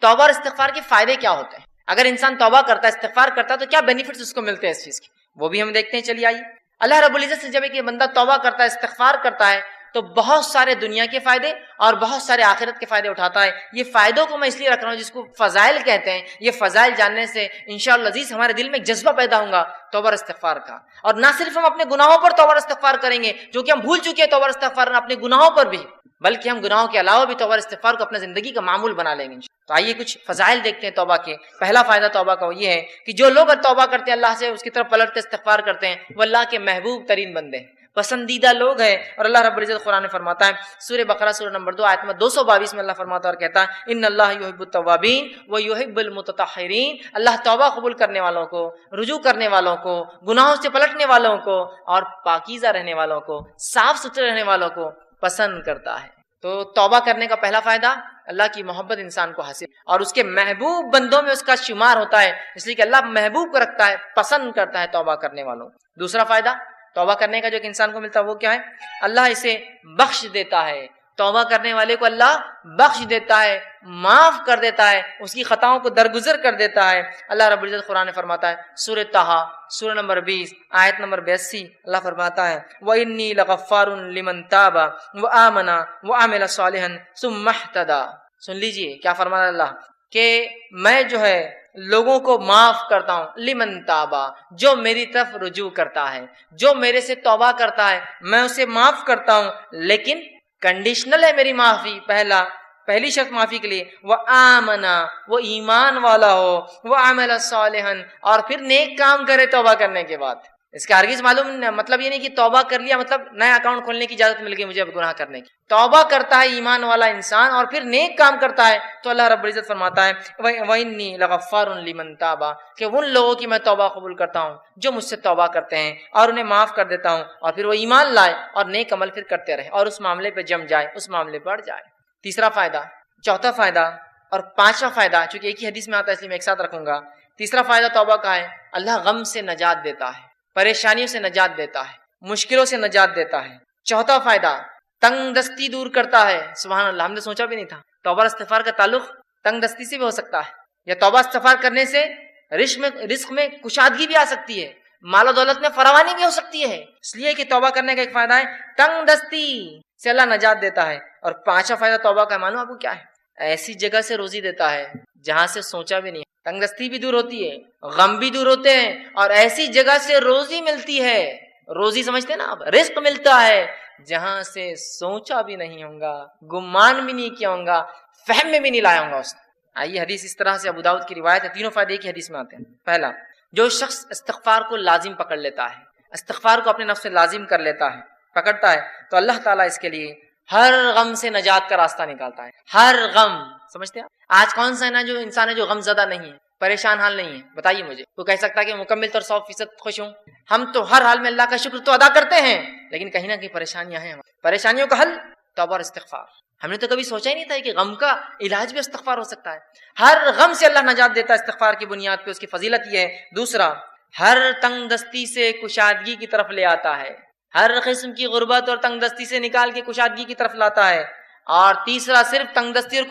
توبہ اور استغفار کے فائدے کیا ہوتے ہیں؟ اگر انسان توبہ کرتا ہے، استغفار کرتا ہے، تو کیا بینیفٹس اس کو ملتے ہیں اس چیز کے، وہ بھی ہم دیکھتے ہیں۔ چلیے آئیے، اللہ رب العزت سے جب ایک بندہ توبہ کرتا ہے، استغفار کرتا ہے، تو بہت سارے دنیا کے فائدے اور بہت سارے آخرت کے فائدے اٹھاتا ہے۔ یہ فائدوں کو میں اس لیے رکھ رہا ہوں، جس کو فضائل کہتے ہیں۔ یہ فضائل جاننے سے انشاءاللہ عزیز ہمارے دل میں ایک جذبہ پیدا ہوگا توبہ اور استغفار کا، اور نہ صرف ہم اپنے گناہوں پر توبہ اور استغفار کریں گے، جو کہ ہم بھول چکے ہیں توبہ اور استغفار اپنے گناہوں پر بھی، بلکہ ہم گناہوں کے علاوہ بھی توبہ اور استغفار کو اپنے زندگی کا معمول بنا لیں گے۔ تو آئیے کچھ فضائل دیکھتے ہیں توبہ کے۔ پہلا فائدہ توبہ کا وہ یہ ہے کہ جو لوگ توبہ کرتے ہیں، اللہ سے اس کی طرف پلٹتے استغفار کرتے ہیں، وہ اللہ کے محبوب ترین بندے ہیں، پسندیدہ لوگ ہیں۔ اور اللہ رب العزت قرآن میں فرماتا ہے، سورہ بقرہ سورہ نمبر 2 آیت نمبر 222 میں اللہ فرماتا ہے اور کہتا ہے، ان اللہ یحب التوابین و یحب المتطہرین، اللہ توبہ قبول کرنے والوں کو، رجوع کرنے والوں کو، گناہوں سے پلٹنے والوں کو، اور پاکیزہ رہنے والوں کو، صاف ستھرے رہنے والوں کو پسند کرتا ہے۔ تو توبہ کرنے کا پہلا فائدہ، اللہ کی محبت انسان کو حاصل، اور اس کے محبوب بندوں میں اس کا شمار ہوتا ہے، اس لیے کہ اللہ محبوب کو رکھتا ہے، پسند کرتا ہے توبہ کرنے والوں۔ دوسرا فائدہ توبہ کرنے کا جو کہ انسان کو ملتا ہے وہ کیا ہے؟ اللہ اسے بخش دیتا ہے۔ توبہ کرنے والے کو اللہ بخش دیتا ہے، معاف کر دیتا ہے، اس کی خطاؤں کو درگزر کر دیتا ہے۔ اللہ رب العزت قرآن میں فرماتا ہے، سورہ طٰہٰ سورہ نمبر 20 آیت نمبر 82، اللہ فرماتا ہے، وَإِنِّي لَغَفَّارٌ لِمَن تَابَ وَآمَنَ وَعَمِلَ صَالِحًا ثُمَّ اهْتَدَىٰ۔ سن لیجئے کیا فرماتا اللہ کہ میں جو ہے لوگوں کو معاف کرتا ہوں، لمن تابا، جو میری طرف رجوع کرتا ہے، جو میرے سے توبہ کرتا ہے، میں اسے معاف کرتا ہوں، لیکن کنڈیشنل ہے میری معافی۔ پہلی شرط معافی کے لیے، وہ آمنا، وہ ایمان والا ہو، وہ عمل صالحا، اور پھر نیک کام کرے توبہ کرنے کے بعد۔ اس کا ہرگز معلوم مطلب یہ نہیں کہ توبہ کر لیا مطلب نیا اکاؤنٹ کھولنے کی اجازت مل گئی مجھے اب گناہ کرنے کی۔ توبہ کرتا ہے ایمان والا انسان اور پھر نیک کام کرتا ہے تو اللہ رب العزت فرماتا ہے وَإِنِّي لَغَفَّارٌ لِمَن تَابَ، کہ ان لوگوں کی میں توبہ قبول کرتا ہوں جو مجھ سے توبہ کرتے ہیں اور انہیں معاف کر دیتا ہوں، اور پھر وہ ایمان لائے اور نیک عمل پھر کرتے رہے اور اس معاملے پہ جم جائے، اس معاملے پر جائے۔ تیسرا فائدہ، چوتھا فائدہ اور پانچواں فائدہ، چونکہ ایک ہی حدیث میں آتا ہے اس لیے میں ایک ساتھ رکھوں گا۔ تیسرا فائدہ توبہ کا ہے، اللہ غم سے نجات دیتا ہے، پریشانیوں سے نجات دیتا ہے، مشکلوں سے نجات دیتا ہے۔ چوتھا فائدہ، تنگ دستی دور کرتا ہے۔ سبحان اللہ، ہم نے سوچا بھی نہیں تھا توبہ استغفار کا تعلق تنگ دستی سے بھی ہو سکتا ہے، یا توبہ استغفار کرنے سے رزق میں کشادگی بھی آ سکتی ہے، مال و دولت میں فراوانی بھی ہو سکتی ہے۔ اس لیے کہ توبہ کرنے کا ایک فائدہ ہے تنگ دستی سے اللہ نجات دیتا ہے۔ اور پانچواں فائدہ توبہ کا معلوم آپ کو کیا ہے؟ ایسی جگہ سے روزی دیتا ہے جہاں سے سوچا بھی نہیں۔ تنگ دستی بھی دور ہوتی ہے، غم بھی دور ہوتے ہیں، اور ایسی جگہ سے روزی ملتی ہے، روزی سمجھتے ہیں نا آپ، رزق ملتا ہے جہاں سے سوچا بھی نہیں ہوگا، گمان بھی نہیں کیا ہوگا، فہم میں بھی نہیں لایا ہوگا اس نے۔ آئیے حدیث اس طرح سے ابو داؤد کی روایت ہے، تینوں فائدے ایک ہی حدیث میں آتے ہیں۔ پہلا، جو شخص استغفار کو لازم پکڑ لیتا ہے، استغفار کو اپنے نفس سے لازم کر لیتا ہے، پکڑتا ہے، تو اللہ تعالیٰ اس کے لیے ہر غم سے نجات کا راستہ نکالتا ہے۔ ہر غم، سمجھتے ہیں آج کون سا ہے نا جو انسان ہے جو غم زدہ نہیں ہے، پریشان حال نہیں ہے؟ بتائیے مجھے، تو کہہ سکتا ہے کہ مکمل طور 100% خوش ہوں؟ ہم تو ہر حال میں اللہ کا شکر تو ادا کرتے ہیں، لیکن کہیں نہ کہیں پریشانیاں ہیں۔ پریشانیوں کا حل توبہ اور استغفار۔ ہم نے تو کبھی سوچا ہی نہیں تھا کہ غم کا علاج بھی استغفار ہو سکتا ہے۔ ہر غم سے اللہ نجات دیتا ہے استغفار کی بنیاد پہ، اس کی فضیلت یہ ہے۔ دوسرا، ہر تنگ دستی سے کشادگی کی طرف لے آتا ہے، ہر قسم کی غربت اور تنگ دستی سے نکال کے کشادگی کی طرف لاتا ہے۔ اور تیسرا، صرف تنگ دستی اور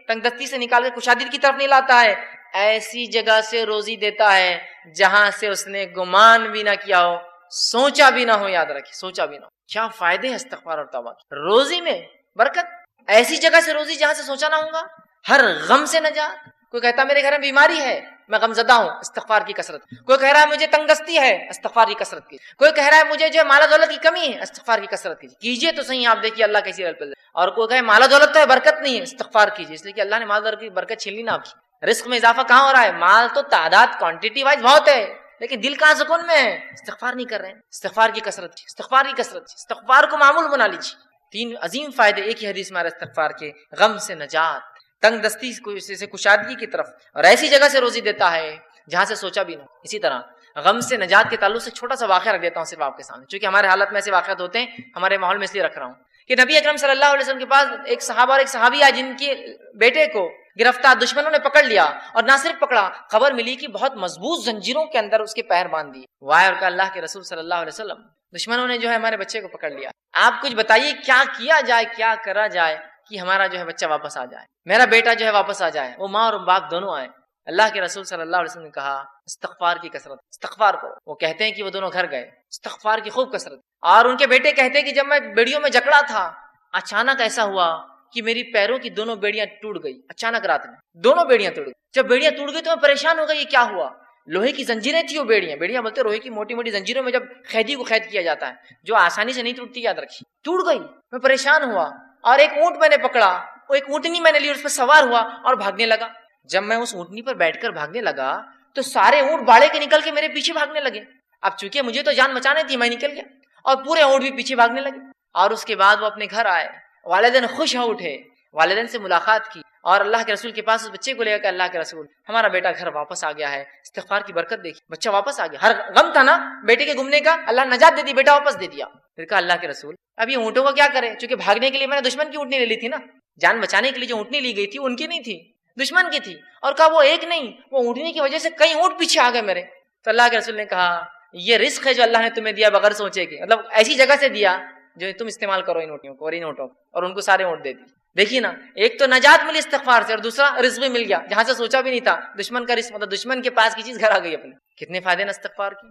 تنگ دستی سے نکال کے کشادگی کی طرف نہیں لاتا ہے، ایسی جگہ سے روزی دیتا ہے جہاں سے اس نے گمان بھی نہ کیا ہو، سوچا بھی نہ ہو۔ یاد رکھیں، سوچا بھی نہ ہو۔ کیا فائدے ہیں استغفار اور توبہ کے؟ روزی میں برکت، ایسی جگہ سے روزی جہاں سے سوچا نہ ہوگا، ہر غم سے نجات۔ کوئی کہتا ہے میرے گھر میں بیماری ہے، میں غم زدہ ہوں، استغفار کی کثرت۔ کوئی کہہ رہا ہے مجھے تنگ دستی ہے، استغفار کی کثرت کی۔ کوئی کہہ رہا ہے مجھے جو مال و دولت کی کمی ہے، استغفار کی کثرت کیجیے تو صحیح، آپ دیکھیے اللہ کیسی رل پل۔ اور کوئی کہے مال و دولت تو ہے، برکت نہیں ہے، استغفار کیجیے، اس لیے کہ اللہ نے مال و دولت کی برکت چھین لی نا آپ کی۔ رزق میں اضافہ کہاں ہو رہا ہے؟ مال تو تعداد کوانٹٹی وائز بہت ہے، لیکن دل کہاں سکون میں ہے؟ استغفار نہیں کر رہے ہیں۔ استغفار کی کثرت کی، استغفار کی کثرت کی، استغفار کو معمول بنا لیجیے۔ تین عظیم فائدے ایک ہی حدیث میں استغفار کے، غم سے نجات، تنگ دستی سے کشادگی کی طرف، اور ایسی جگہ سے روزی دیتا ہے جہاں سے سوچا بھی نہ۔ اسی طرح غم سے نجات کے تعلق سے چھوٹا سا واقعہ رکھ دیتا ہوں صرف آپ کے سامنے، چونکہ ہمارے حالت میں ایسے واقعات ہوتے ہیں، ہمارے ماحول میں اس لیے رکھ رہا ہوں کہ نبی اکرم صلی اللہ علیہ وسلم کے پاس ایک صحابہ اور ایک صحابی آئے جن کے بیٹے کو گرفتار دشمنوں نے پکڑ لیا، اور نہ صرف پکڑا، خبر ملی کہ بہت مضبوط زنجیروں کے اندر اس کے پیر باندھ دیے۔ وائے اور کہا اللہ کے رسول صلی اللہ علیہ وسلم، دشمنوں نے جو ہے ہمارے بچے کو پکڑ لیا، آپ کچھ بتائیے کیا کیا جائے، کیا کرا جائے کہ ہمارا جو ہے بچہ واپس آ جائے، میرا بیٹا جو ہے واپس آ جائے، وہ ماں اور باپ دونوں آئے۔ اللہ کے رسول صلی اللہ علیہ وسلم نے کہا استغفار کی کثرت، استغفار کرو۔ وہ کہتے ہیں کہ وہ دونوں گھر گئے، استغفار کی خوب کثرت۔ اور ان کے بیٹے کہتے ہیں کہ جب میں بیڑیوں میں جکڑا تھا، اچانک ایسا ہوا کہ میری پیروں کی دونوں بیڑیاں ٹوٹ گئی، اچانک رات میں دونوں بیڑیاں ٹوٹ گئی۔ جب بیڑیاں ٹوٹ گئی تو میں پریشان ہو گئی، یہ کیا ہوا؟ لوہے کی زنجیریں تھی وہ بیڑیاں بولتے لوہے کی موٹی موٹی زنجیروں میں جب قیدی کو قید کیا جاتا ہے جو آسانی سے نہیں ٹوٹتی، یاد رکھیے، ٹوٹ گئی۔ میں پریشان ہوا اور ایک اونٹ میں نے پکڑا، وہ ایک اونٹنی میں نے لی اور اس پر سوار ہوا اور بھاگنے لگا۔ جب میں اس اونٹنی پر بیٹھ کر بھاگنے لگا تو سارے اونٹ باڑے کے نکل کے میرے پیچھے بھاگنے لگے۔ اب چونکہ مجھے تو جان بچانے تھی، میں نکل گیا اور پورے اونٹ بھی پیچھے بھاگنے لگے۔ اور اس کے بعد وہ اپنے گھر آئے، والدین خوش ہو اٹھے، والدین سے ملاقات کی اور اللہ کے رسول کے پاس اس بچے کو لے کر اللہ کے رسول ہمارا بیٹا گھر واپس آ گیا ہے، استغفار کی برکت دیکھی، بچہ واپس آ گیا۔ ہر غم تھا نا بیٹے کے گمنے کا، اللہ نجات دے دی، بیٹا واپس دے دیا۔ پھر کہا اللہ کے رسول اب یہ اونٹوں کا کیا کرے؟ چونکہ بھاگنے کے لیے میں نے دشمن کی اونٹنی لے لی تھی نا، جان بچانے کے لیے جو اونٹنی لی گئی تھی ان کی نہیں تھی، دشمن کی تھی۔ اور کہا وہ ایک نہیں، وہ اونٹنی کی وجہ سے کئی اونٹ پیچھے آ گئے میرے۔ تو اللہ کے رسول نے کہا یہ رزق ہے جو اللہ نے تمہیں دیا بغیر سوچے کے، مطلب ایسی جگہ سے دیا جو تم استعمال کرو ان اونٹیوں کو اور ان اونٹوں کو، اور ان کو سارے اونٹ دے دی۔ دیکھیے نا، ایک تو نجات ملی استغفار سے اور دوسرا رزق بھی مل گیا جہاں سے سوچا بھی نہیں تھا، دشمن کا رزق، مطلب دشمن کے پاس کی چیز گھر آ گئی اپنے۔ کتنے فائدے نا استغفار کی۔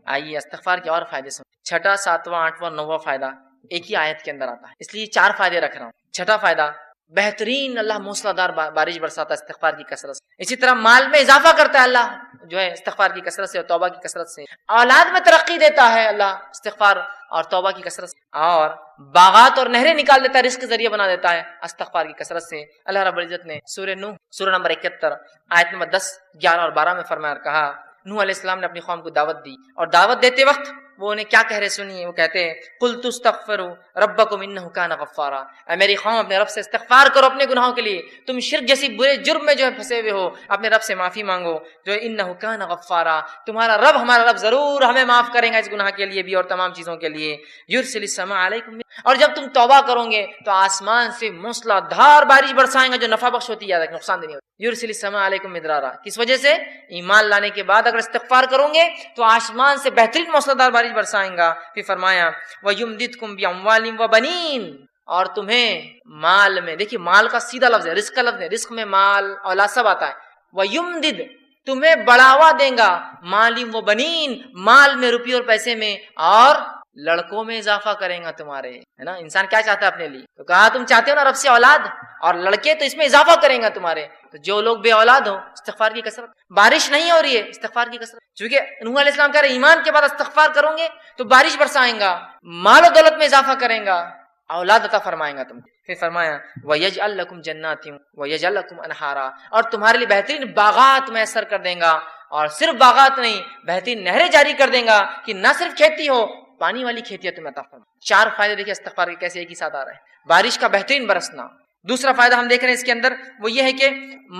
آئیے استغفار کے اور فائدے سن، چھٹا، ساتواں، آٹھواں، نواں فائدہ ایک ہی آیت کے اندر آتا ہے، اس لیے 4 فائدے رکھ رہا ہوں۔ چھٹا فائدہ، بہترین اللہ موسلا دار بارش برساتا ہے استغفار کی کثرت سے۔ اسی طرح مال میں اضافہ کرتا ہے اللہ جو ہے استغفار کی کثرت سے اور توبہ کی کثرت سے۔ اولاد میں ترقی دیتا ہے اللہ استغفار اور توبہ کی کثرت سے، اور باغات اور نہریں نکال دیتا ہے، رزق کے ذریعہ بنا دیتا ہے استغفار کی کثرت سے۔ اللہ رب العزت نے سورہ نوح سورہ نمبر 71 آیت نمبر 10، 11 اور 12 میں فرمایا اور کہا، نوح علیہ السلام نے اپنی قوم کو دعوت دی اور دعوت دیتے وقت وہ انہیں کیا کہہ رہے سنیے، وہ کہتے ہیں قُلْتُ اسْتَغْفِرُوا رَبَّكُمْ إِنَّهُ كَانَ غَفَّارًا، اے میری قوم اپنے رب سے استغفار کرو اپنے گناہوں کے لیے، تم شرک جیسی برے جرم میں جو ہے پھنسے ہوئے ہو، اپنے رب سے معافی مانگو جو ہے إِنَّهُ كَانَ غَفَّارًا، تمہارا رب ہمارا رب ضرور ہمیں معاف کرے گا اس گناہ کے لیے بھی اور تمام چیزوں کے لیے۔ يُرْسِلِ السَّمَاءَ عَلَيْكُمْ، اور جب تم توبہ کرو گے تو آسمان سے موسلا دھار بارش برسائیں گا جو نفع بخش ہوتی ہے، نقصان دہ نہیں ہوتی۔ يُرْسِلِ السَّمَاءَ عَلَيْكُمْ مِدْرَارًا، کس وجہ سے؟ ایمان لانے کے بعد اگر استغفار کرو گے تو آسمان سے بہترین موسلا دھار بارش برسائیں گا۔ پھر فرمایا وَيُمْدِدْكُمْ بِأَمْوَالٍ وَبَنِينَ، اور تمہیں مال میں، دیکھیے مال کا سیدھا لفظ ہے، رزق کا لفظ ہے، رزق میں مال اولاد سب آتا ہے۔ وَيُمْدِد، تمہیں بڑھاوا دیں گا، مالم و بنین، مال میں، روپیے اور پیسے میں، اور لڑکوں میں اضافہ کریں گا تمہارے، ہے نا۔ انسان کیا چاہتا ہے اپنے لیے؟ تو کہا تم چاہتے ہو نا رب سے اولاد اور لڑکے، تو اس میں اضافہ کریں گا تمہارے۔ تو جو لوگ بے اولاد ہو استغفار کی کثرت، بارش نہیں ہو رہی ہے استغفار کی کثرت، چونکہ نوح علیہ السلام کہہ رہے ایمان کے بعد استغفار کرو گے تو بارش برسائیں گا، مال و دولت میں اضافہ کریں گا، اولاد عطا فرمائیں گا تم۔ پھر فرمایا وَيَجْعَلْ لَكُمْ جَنَّاتٍ وَيَجْعَلْ لَكُمْ أَنْهَارًا، اور تمہارے لیے بہترین باغات میسر کر دیں گا، اور صرف باغات نہیں بہترین نہریں جاری کر دیں گا کہ نہ صرف کھیتی ہو، پانی والی کھیتی تمہیں عطا فرمائے۔ 4 فائدے دیکھیں استغفار کے کیسے ایک ہی ساتھ آ رہے ہیں۔ بارش کا بہترین برسنا، دوسرا فائدہ ہم دیکھ رہے ہیں اس کے اندر وہ یہ ہے کہ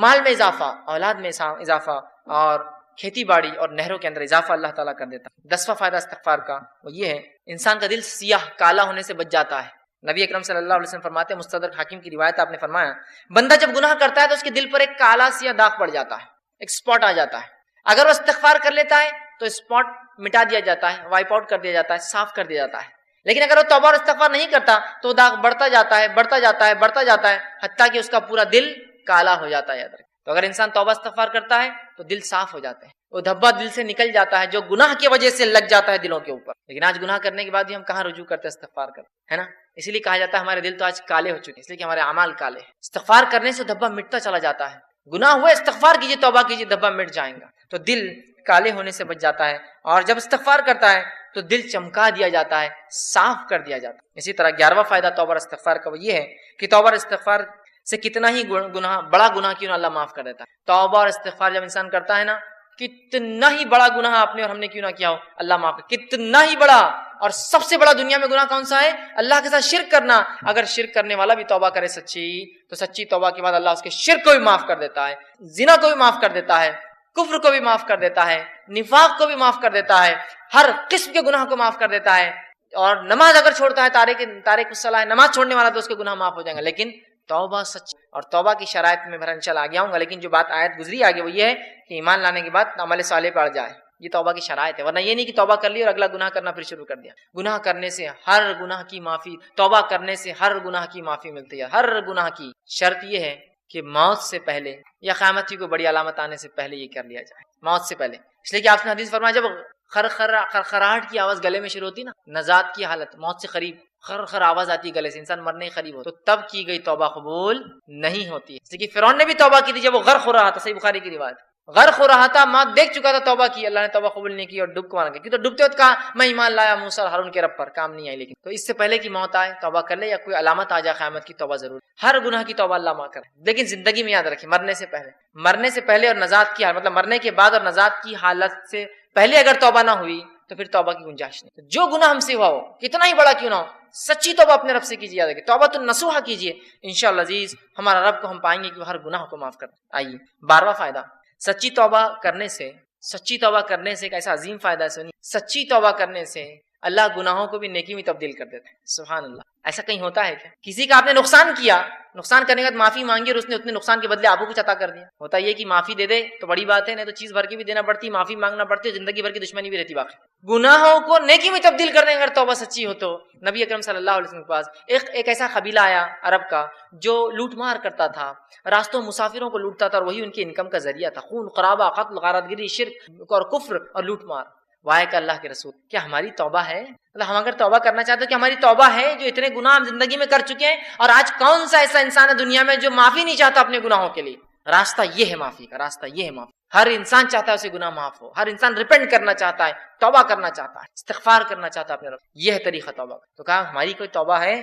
مال میں اضافہ، اولاد میں اضافہ، اور کھیتی باڑی اور نہروں کے اندر اضافہ اللہ تعالیٰ کر دیتا ہے۔ 10واں فائدہ استغفار کا وہ یہ ہے انسان کا دل سیاہ کالا ہونے سے بچ جاتا ہے۔ نبی اکرم صلی اللہ علیہ وسلم فرماتے ہیں، مستدرک حاکم کی روایت، آپ نے فرمایا بندہ جب گناہ کرتا ہے تو اس کے دل پر ایک کالا سیاہ داغ پڑ جاتا ہے، ایک اسپاٹ آ جاتا ہے۔ اگر وہ استغفار کر لیتا ہے تو اسپاٹ مٹا دیا جاتا ہے، وائپ آؤٹ کر دیا جاتا ہے، صاف کر دیا جاتا ہے۔ لیکن اگر وہ توبہ اور استغفار نہیں کرتا تو داغ بڑھتا جاتا ہے، بڑھتا جاتا ہے، بڑھتا جاتا ہے، حتیٰ کہ اس کا پورا دل کالا ہو جاتا ہے۔ یاد رکھیں، تو اگر انسان توبہ استغفار کرتا ہے تو دل صاف ہو جاتا ہے، وہ دھبا دل سے نکل جاتا ہے جو گناہ کی وجہ سے لگ جاتا ہے دلوں کے اوپر۔ لیکن آج گناہ کرنے کے بعد بھی ہم کہاں رجوع کرتے ہیں استغفار کرتے ہے نا، اسی لیے کہا جاتا ہے ہمارے دل تو آج کالے ہو چکے ہیں، اس لیے کہ ہمارے اعمال کالے ہیں۔ استغفار کرنے سے دھبا مٹتا چلا جاتا ہے، گناہ ہوئے استغفار کیجیے، توبہ کیجیے، دھبا مٹ جائیں گا، تو دل کالے ہونے سے بچ جاتا ہے۔ اور جب استغفار کرتا ہے تو دل چمکا دیا جاتا ہے، صاف کر دیا جاتا ہے۔ اسی طرح 11واں فائدہ توبہ اور استغفار کا وہ یہ ہے کہ توبہ اور استغفار سے کتنا ہی گناہ، بڑا گناہ کیوں نہ اللہ معاف کر دیتا ہے۔ توبہ اور استغفار جب انسان کرتا ہے نا، کتنا ہی بڑا گناہ آپ نے اور ہم نے کیوں نہ کیا ہو، اللہ معاف کر، کتنا ہی بڑا۔ اور سب سے بڑا دنیا میں گناہ کون سا ہے؟ اللہ کے ساتھ شرک کرنا۔ اگر شرک کرنے والا بھی توبہ کرے سچی، تو سچی توبہ کے بعد اللہ اس کے شرک کو بھی معاف کر دیتا ہے، زنا کو بھی معاف کر دیتا ہے، کفر کو بھی معاف کر دیتا ہے، نفاق کو بھی معاف کر دیتا ہے، ہر قسم کے گناہ کو معاف کر دیتا ہے۔ اور نماز اگر چھوڑتا ہے، تارک الصلاۃ، نماز چھوڑنے والا، تو اس کے گناہ معاف ہو جائیں گے۔ لیکن توبہ سچ، اور توبہ کی شرائط میں انشاءاللہ آگے آؤں گا، لیکن جو بات آیت گزری آگے وہ یہ ہے کہ ایمان لانے کے بعد عمل صالح پڑ جائے، یہ توبہ کی شرائط ہے، ورنہ یہ نہیں کہ توبہ کر لی اور اگلا گناہ کرنا پھر شروع کر دیا۔ گناہ کرنے سے ہر گناہ کی معافی، توبہ کرنے سے ہر گناہ کی معافی ملتی ہے، ہر گناہ کی۔ شرط یہ ہے کہ موت سے پہلے یا قیامت کی کوئی بڑی علامت آنے سے پہلے یہ کر لیا جائے، موت سے پہلے۔ اس لیے کہ آپ نے حدیث فرمایا جب خرخراہٹ کی آواز گلے میں شروع ہوتی نا، نزات کی حالت، موت سے قریب خر آواز آتی ہے گلے سے، انسان مرنے قریب ہو، تو تب کی گئی توبہ قبول نہیں ہوتی ہے۔ جیسے کہ فرعون نے بھی توبہ کی تھی جب وہ غرق ہو رہا تھا، صحیح بخاری کی روایت، غرق ہو رہا تھا، موت دیکھ چکا تھا، توبہ کی، اللہ نے توبہ قبول نہیں کی اور ڈوب کو مارا گیا، کیونکہ ڈوبتے وقت کہا میں ایمان لایا موسیٰ اور ہارون کے رب پر، کام نہیں آئی۔ لیکن تو اس سے پہلے کہ موت آئے توبہ کر لے، یا کوئی علامت آ جائے قیامت کی، توبہ ضرور، ہر گناہ کی توبہ اللہ معاف کرے، لیکن زندگی میں یاد رکھیں مرنے سے پہلے اور نجات کی حالت، مطلب مرنے کے بعد اور نجات کی حالت سے پہلے اگر توبہ نہ ہوئی تو پھر توبہ کی گنجائش نہیں۔ جو گناہ ہم سے ہوا ہو، کتنا ہی بڑا کیوں نہ ہو، سچی توبہ اپنے رب سے کیجیے، یاد رکھیے توبۃ النصوحہ کیجیے، انشاءاللہ عزیز ہمارا رب کو ہم پائیں گے کہ وہ ہر گناہ کو معاف کرتا ہے۔ آئیے 12واں فائدہ، سچی توبہ کرنے سے ایک ایسا عظیم فائدہ ہے، سچی توبہ کرنے سے اللہ گناہوں کو بھی نیکی میں تبدیل کر دیتا ہے۔ سبحان اللہ، ایسا کہیں ہوتا ہے کیا؟ کسی کا آپ نے نقصان کیا، نقصان کرنے کے بعد معافی مانگی اور اس نے اتنے نقصان کے بدلے آپ کو کچھ عطا کر دیا، ہوتا یہ کہ معافی دے دے تو بڑی بات ہے، نہیں تو چیز بھر کے بھی دینا پڑتی، معافی مانگنا پڑتی ہے، زندگی بھر کی دشمنی بھی رہتی باقی۔ گناہوں کو نیکی میں تبدیل کرنے اگر توبہ سچی ہو تو نبی اکرم صلی اللہ علیہ وسلم کے پاس ایک ایسا قبیلہ آیا عرب کا جو لوٹ مار کرتا تھا، راستوں مسافروں کو لوٹتا تھا اور وہی ان کی انکم کا ذریعہ تھا، خون قرابہ، قتل، غارت گری، شرک اور کفر اور لوٹ مار۔ وائے کہ اللہ کے رسول، کیا ہماری توبہ ہے؟ ہم اگر توبہ کرنا چاہتے ہیں کہ ہماری توبہ ہے، جو اتنے گناہ ہم زندگی میں کر چکے ہیں، اور آج کون سا ایسا انسان ہے دنیا میں جو معافی نہیں چاہتا اپنے گناہوں کے لیے؟ راستہ یہ ہے معافی کا، راستہ یہ ہے معافی۔ ہر انسان چاہتا ہے اسے گناہ معاف ہو، ہر انسان ریپینٹ کرنا چاہتا ہے، توبہ کرنا چاہتا ہے، استغفار کرنا چاہتا ہے اپنے رب، یہ ہے طریقہ توبہ کا۔ تو کہا ہماری کوئی توبہ ہے؟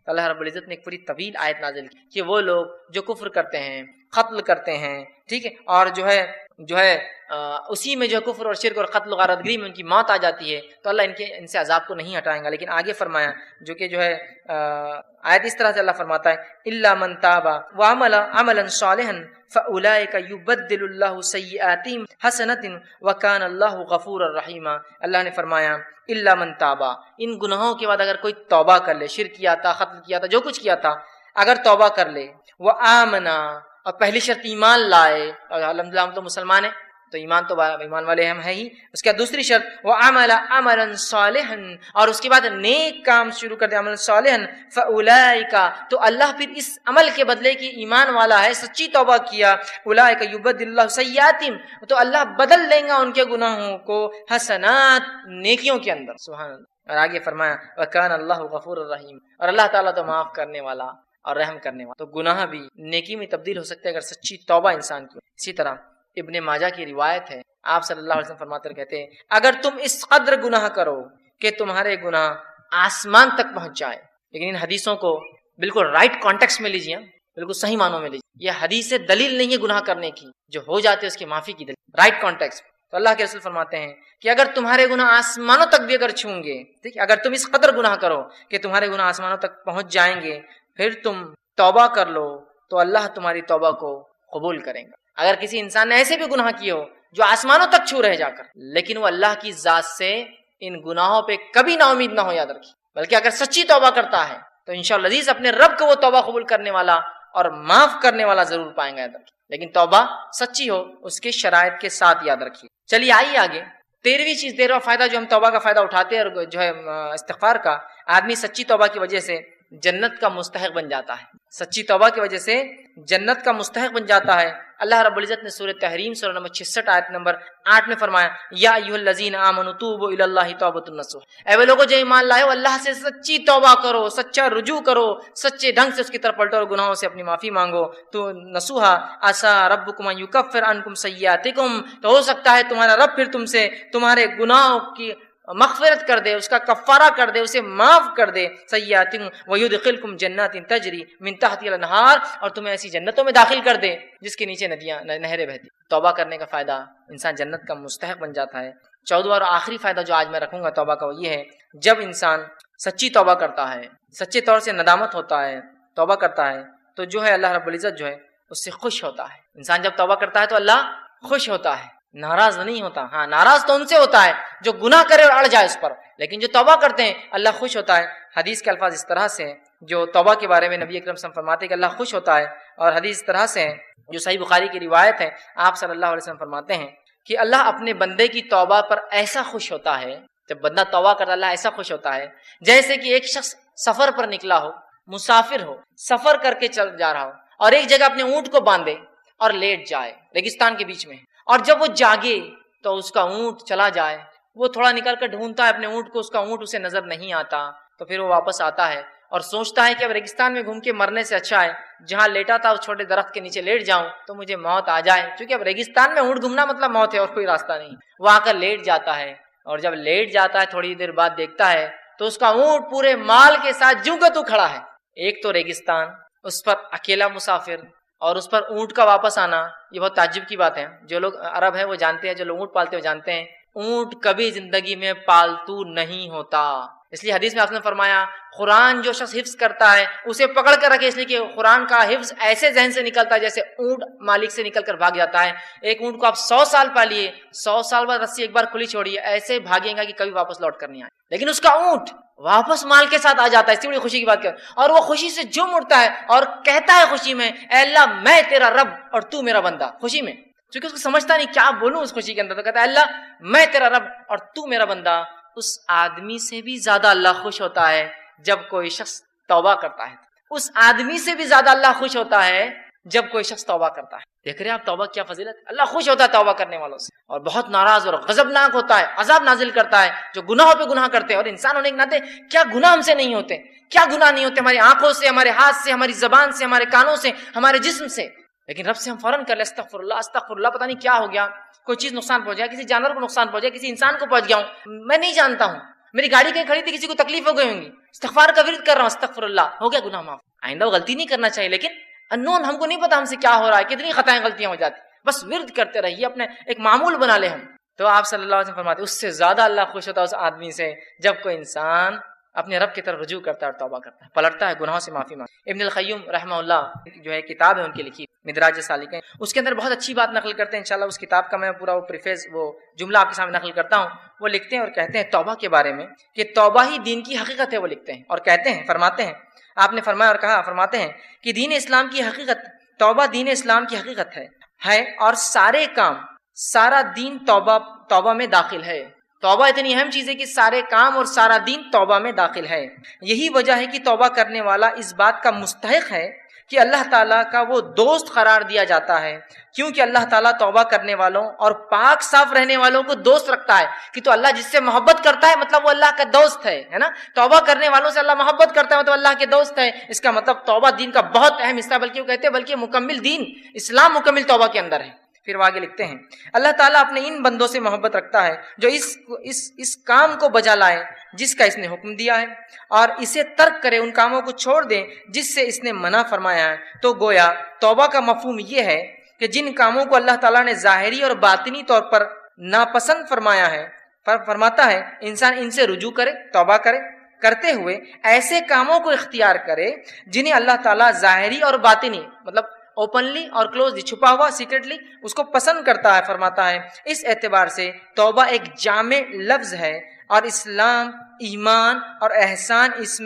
اللہ رب العزت نے ایک پوری طویل آیت نازل کی کہ وہ لوگ جو کفر کرتے ہیں، قتل کرتے ہیں، ٹھیک ہے، اور جو ہے اسی میں جو کفر اور شرک اور قتل و غارت گری میں ان کی موت آ جاتی ہے، تو اللہ ان سے عذاب کو نہیں ہٹائیں گا۔ لیکن آگے فرمایا جو کہ جو ہے آیت اس طرح سے اللہ فرماتا ہے الا من تاب وعمل عملا صالحا فاولئک یبدل اللہ سیئاتہم حسنات وکان اللہ غفورا رحیما۔ اللہ نے فرمایا الا من تاب، ان گناہوں کے بعد اگر کوئی توبہ کر لے، شرک کیا تھا، قتل کیا تھا، جو کچھ کیا تھا، اگر توبہ کر لے، وآمنا، اور پہلی شرط ایمان لائے، الحمدللہ ہم تو مسلمان ہیں تو ایمان والے ہم ہیں ہی، اس کے بعد دوسری شرط وعمل عملا صالحا، اور اس کے بعد نیک کام شروع کر دے، عمل صالحا، فاولئک، تو اللہ پھر اس عمل کے بدلے کی ایمان والا ہے، سچی توبہ کیا، اولئک یبدل اللہ سیئاتہم، تو اللہ بدل لیں گا ان کے گناہوں کو حسنات، نیکیوں کے اندر۔ سبحان اللہ۔ اور آگے فرمایا وکان اللہ غفور الرحیم، اور اللہ تعالیٰ تو معاف کرنے والا اور رحم کرنے والا۔ تو گناہ بھی نیکی میں تبدیل ہو سکتے ہیں اگر سچی توبہ انسان کی۔ اسی طرح ابن ماجہ کی روایت ہے، آپ صلی اللہ علیہ وسلم فرماتے کہتے ہیں اگر تم اس قدر گناہ کرو کہ تمہارے گناہ آسمان تک پہنچ جائے، لیکن ان حدیثوں کو بالکل رائٹ کانٹیکسٹ میں لیجیے، بالکل صحیح معنوں میں لیجیے، یہ حدیث سے دلیل نہیں ہے گناہ کرنے کی، جو ہو جاتے اس کی معافی کی دلیل، رائٹ کانٹیکسٹ۔ تو اللہ کے رسول فرماتے ہیں کہ اگر تمہارے گناہ آسمانوں تک بھی اگر چھوئیں گے، ٹھیک ہے، اگر تم اس قدر گناہ کرو کہ تمہارے گناہ آسمانوں تک پہنچ جائیں گے، پھر تم توبہ کر لو تو اللہ تمہاری توبہ کو قبول کریں گا۔ اگر کسی انسان نے ایسے بھی گناہ کیے ہو جو آسمانوں تک چھو رہے جا کر، لیکن وہ اللہ کی ذات سے ان گناہوں پہ کبھی نا امید نہ ہو، یاد رکھیے، بلکہ اگر سچی توبہ کرتا ہے تو انشاءاللہ عزیز اپنے رب کو وہ توبہ قبول کرنے والا اور معاف کرنے والا ضرور پائیں گا، یاد رکھیے، لیکن توبہ سچی ہو، اس کے شرائط کے ساتھ، یاد رکھیے۔ چلیے آئیے آگے 13واں فائدہ جو ہم توبہ کا فائدہ اٹھاتے ہیں اور جو ہے استغفار کا، آدمی سچی توبہ کی وجہ سے جنت کا مستحق بن جاتا ہے، سچی توبہ کی وجہ سے جنت کا مستحق بن جاتا ہے۔ اللہ رب العزت نے سورہ تحریم سورہ نمبر 66 آیت نمبر 8 میں فرمایا یا ایھا الذین آمنوا توبوا الی اللہ توبۃ نصوح، اے وہ لوگوں جو ایمان لائے ہو اللہ سے سچی توبہ کرو، سچا رجوع کرو، سچے ڈھنگ سے اس کی طرف پلٹو اور گناہوں سے اپنی معافی مانگو، تو نصوحا عسى ربکم ان یکفر عنکم سیئاتکم، تو ہو سکتا ہے تمہارا رب پھر تم سے تمہارے گناہوں کی مغفرت کر دے، اس کا کفارہ کر دے، اسے معاف کر دے، سیئاتکم ویدخلکم جنات تجری من تحتها الانہار، اور تمہیں ایسی جنتوں میں داخل کر دے جس کے نیچے ندیاں نہریں بہتی۔ توبہ کرنے کا فائدہ، انسان جنت کا مستحق بن جاتا ہے۔ 14واں اور آخری فائدہ جو آج میں رکھوں گا توبہ کا وہ یہ ہے، جب انسان سچی توبہ کرتا ہے، سچے طور سے ندامت ہوتا ہے، توبہ کرتا ہے، تو جو ہے اللہ رب العزت جو ہے اس سے خوش ہوتا ہے۔ انسان جب توبہ کرتا ہے تو اللہ خوش ہوتا ہے، ناراض نہیں ہوتا۔ ہاں ناراض تو ان سے ہوتا ہے جو گناہ کرے اور اڑ جائے اس پر، لیکن جو توبہ کرتے ہیں اللہ خوش ہوتا ہے۔ حدیث کے الفاظ اس طرح سے جو توبہ کے بارے میں نبی اکرم صلی اللہ علیہ وسلم فرماتے ہیں کہ اللہ خوش ہوتا ہے، اور حدیث اس طرح سے جو صحیح بخاری کی روایت ہے، آپ صلی اللہ علیہ وسلم فرماتے ہیں کہ اللہ اپنے بندے کی توبہ پر ایسا خوش ہوتا ہے، جب بندہ توبہ کرتا اللہ ایسا خوش ہوتا ہے جیسے کہ ایک شخص سفر پر نکلا ہو، مسافر ہو، سفر کر کے چل جا رہا ہو اور ایک جگہ اپنے اونٹ کو باندھے اور لیٹ جائے ریگستان کے بیچ میں، اور جب وہ جاگے تو اس کا اونٹ چلا جائے، وہ تھوڑا نکل کر ڈھونڈتا ہے اپنے اونٹ کو، اس کا اونٹ اسے نظر نہیں آتا، تو پھر وہ واپس آتا ہے اور سوچتا ہے کہ اب ریگستان میں گھوم کے مرنے سے اچھا ہے جہاں لیٹا تھا اس چھوٹے درخت کے نیچے لیٹ جاؤں تو مجھے موت آ جائے، کیونکہ اب ریگستان میں اونٹ گھومنا مطلب موت ہے اور کوئی راستہ نہیں۔ وہ آ کر لیٹ جاتا ہے اور جب لیٹ جاتا ہے تھوڑی دیر بعد دیکھتا ہے تو اس کا اونٹ پورے مال کے ساتھ جوں کا تو کھڑا ہے۔ ایک تو ریگستان، اس پر اکیلا مسافر اور اس پر اونٹ کا واپس آنا، یہ بہت تعجب کی بات ہے۔ جو لوگ عرب ہیں وہ جانتے ہیں، جو لوگ اونٹ پالتے ہیں وہ جانتے ہیں اونٹ کبھی زندگی میں پالتو نہیں ہوتا، اس لیے حدیث میں آپ نے فرمایا قرآن جو شخص حفظ کرتا ہے اسے پکڑ کر رکھے، اس لیے کہ قرآن کا حفظ ایسے ذہن سے نکلتا ہے جیسے اونٹ مالک سے نکل کر بھاگ جاتا ہے۔ ایک اونٹ کو آپ 100 سال پالیے، 100 سال بعد رسی ایک بار کھلی چھوڑیے، ایسے بھاگے گا کہ کبھی واپس لوٹ کر نہیں آئے، لیکن اس کا اونٹ واپس مال کے ساتھ آ جاتا ہے، اس سے بڑی خوشی کی بات کر، اور وہ خوشی سے جھوم اٹھتا ہے اور کہتا ہے خوشی میں اے اللہ میں تیرا رب اور تو میرا بندہ، خوشی میں، چونکہ اس کو سمجھتا نہیں کیا بولوں اس خوشی کے اندر، تو کہتا ہے اللہ میں تیرا رب اور تو میرا بندہ۔ اس آدمی سے بھی زیادہ اللہ خوش ہوتا ہے جب کوئی شخص توبہ کرتا ہے، اس آدمی سے بھی زیادہ اللہ خوش ہوتا ہے جب کوئی شخص توبہ کرتا ہے۔ دیکھ رہے ہیں آپ توبہ کیا فضیلت، اللہ خوش ہوتا ہے توبہ کرنے والوں سے اور بہت ناراض اور غضبناک ہوتا ہے، عذاب نازل کرتا ہے جو گناہوں پہ گناہ کرتے ہیں، اور انسان ہونے کے ناطے کیا گناہ ہم سے نہیں ہوتے، کیا گناہ نہیں ہوتے ہماری آنکھوں سے، ہمارے ہاتھ سے، ہماری زبان سے، ہمارے کانوں سے، ہمارے جسم سے، لیکن رب سے ہم فوراً کر لیں استغفر اللہ استغفر اللہ، پتہ نہیں کیا ہو گیا، کوئی چیز نقصان پہنچ کسی جانور کو نقصان پہنچ کسی انسان کو پہنچ گیا ہوں، میں نہیں جانتا ہوں، میری گاڑی کہیں کھڑی تھی کسی کو تکلیف ہو گئی ہوں گی، استغفار کا ورد کر رہا ہوں استغفر اللہ، ہو گیا گناہ معاف، آئندہ وہ غلطی نہیں کرنا چاہیے، لیکن انون ہم کو نہیں پتا ہم سے کیا ہو رہا ہے، کتنی خطائیں غلطیاں ہو جاتی، بس ورد کرتے رہیے، اپنے ایک معمول بنا لے ہم۔ تو آپ صلی اللہ علیہ وسلم فرماتے اس سے زیادہ اللہ خوش ہوتا ہے اس آدمی سے جب کوئی انسان اپنے رب کی طرف رجوع کرتا ہے اور توبہ کرتا ہے، پلٹتا ہے، گناہوں سے معافی مانگتا ہے۔ ابن القیم رحمہ اللہ جو ہے کتاب ہے ان کی لکھی مدراج سالکین، اس کے اندر بہت اچھی بات نقل کرتے ہیں، انشاءاللہ اس کتاب کا میں پورا وہ پریفیس وہ جملہ آپ کے سامنے نقل کرتا ہوں۔ وہ لکھتے ہیں اور کہتے ہیں توبہ کے بارے میں کہ توبہ ہی دین کی حقیقت ہے، وہ لکھتے ہیں اور کہتے ہیں فرماتے ہیں آپ نے فرمایا اور کہا فرماتے ہیں کہ دین اسلام کی حقیقت، توبہ دین اسلام کی حقیقت ہے اور سارے کام، سارا دین توبہ میں داخل ہے۔ توبہ اتنی اہم چیز ہے کہ سارے کام اور سارا دین توبہ میں داخل ہے۔ یہی وجہ ہے کہ توبہ کرنے والا اس بات کا مستحق ہے کہ اللہ تعالیٰ کا وہ دوست قرار دیا جاتا ہے، کیونکہ اللہ تعالیٰ توبہ کرنے والوں اور پاک صاف رہنے والوں کو دوست رکھتا ہے، کہ تو اللہ جس سے محبت کرتا ہے مطلب وہ اللہ کا دوست ہے نا، توبہ کرنے والوں سے اللہ محبت کرتا ہے مطلب اللہ کے دوست ہے، اس کا مطلب توبہ دین کا بہت اہم حصہ، بلکہ وہ کہتے ہیں بلکہ مکمل دین اسلام مکمل توبہ کے اندر ہے۔ پھر وہ آگے لکھتے ہیں اللہ تعالیٰ اپنے ان بندوں سے محبت رکھتا ہے جو اس کام کو بجا لائے جس کا اس نے حکم دیا ہے اور اسے ترک کرے، ان کاموں کو چھوڑ دیں جس سے اس نے منع فرمایا ہے۔ تو گویا توبہ کا مفہوم یہ ہے کہ جن کاموں کو اللہ تعالیٰ نے ظاہری اور باطنی طور پر ناپسند فرمایا ہے، فرماتا ہے انسان ان سے رجوع کرے، توبہ کرتے ہوئے ایسے کاموں کو اختیار کرے جنہیں اللہ تعالیٰ ظاہری اور باطنی مطلب اوپنلی اور کلوزلی، چھپا ہوا سیکرٹلی اس کو پسند کرتا ہے۔ فرماتا ہے اس اعتبار سے توبہ ایک جامع لفظ ہے اور اسلام، ایمان اور احسان اس